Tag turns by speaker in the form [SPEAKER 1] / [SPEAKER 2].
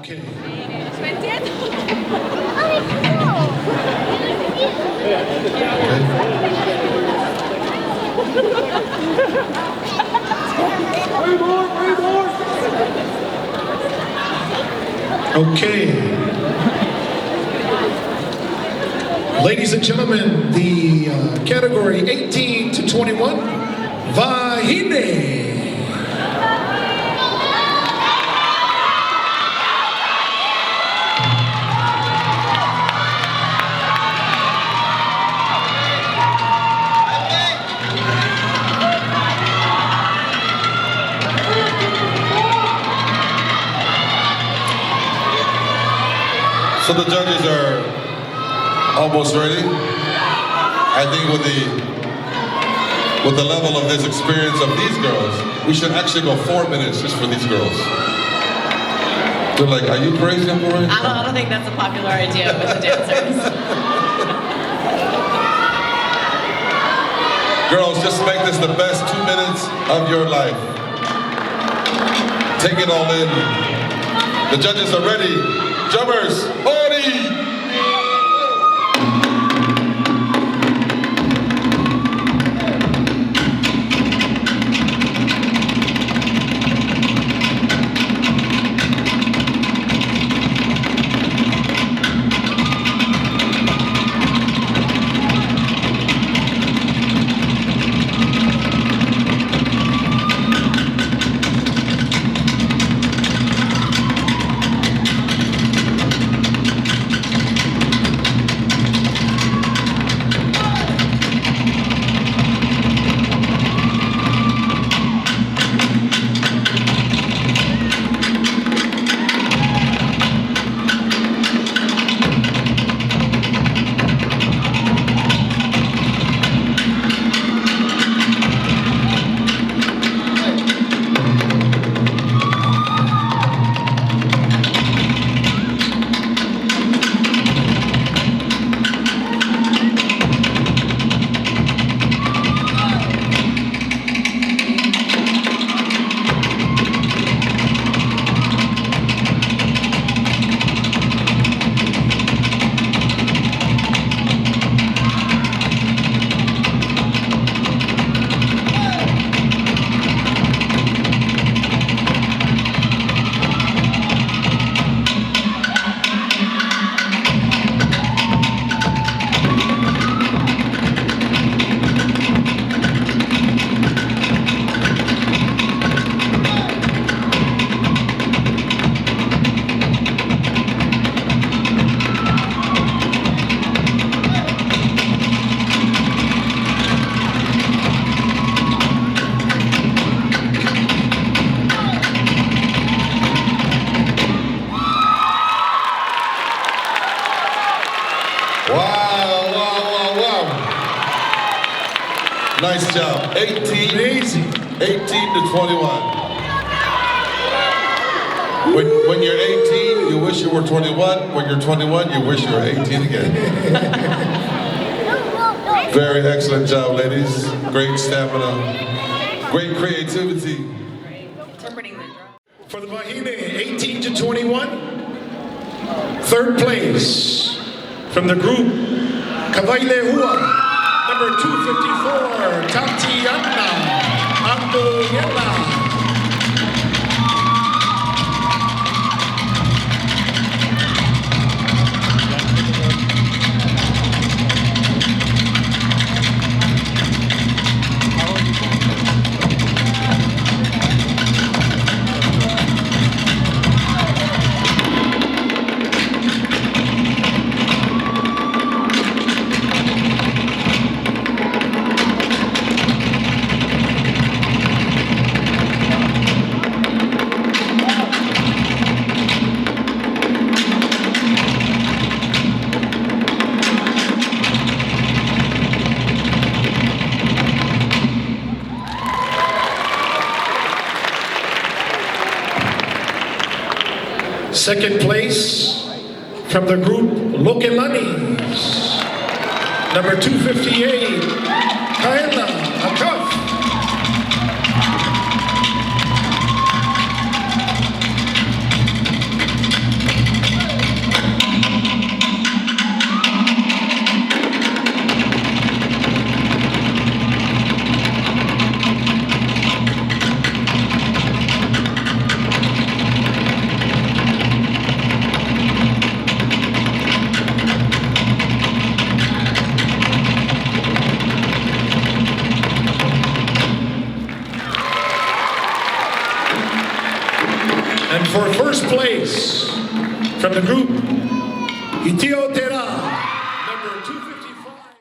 [SPEAKER 1] Okay. Okay. Ladies and gentlemen, the category 18 to 21, Vahine.
[SPEAKER 2] So the judges are almost ready. I think with the level of this experience of these girls, we should actually go 4 minutes just for these girls. They're like, are you crazy, Uncle Ray?
[SPEAKER 3] I don't think that's a popular idea with the dancers.
[SPEAKER 2] Girls, just make this the best 2 minutes of your life. Take it all in. The judges are ready. Jumpers, party! Nice job. 18,
[SPEAKER 1] Amazing.
[SPEAKER 2] 18 to 21. When you're 18, you wish you were 21. When you're 21, you wish you were 18 again. Very excellent job, ladies. Great stamina. Great creativity.
[SPEAKER 3] Interpreting the drum.
[SPEAKER 1] For the Vahine, 18 to 21. Third place from the group, Kavaile Hua. Number 254, Tatiana Andoyela. Second place from the group Lokelanis. Number 258, Kaela Akaf. And for first place from the group, Itio Te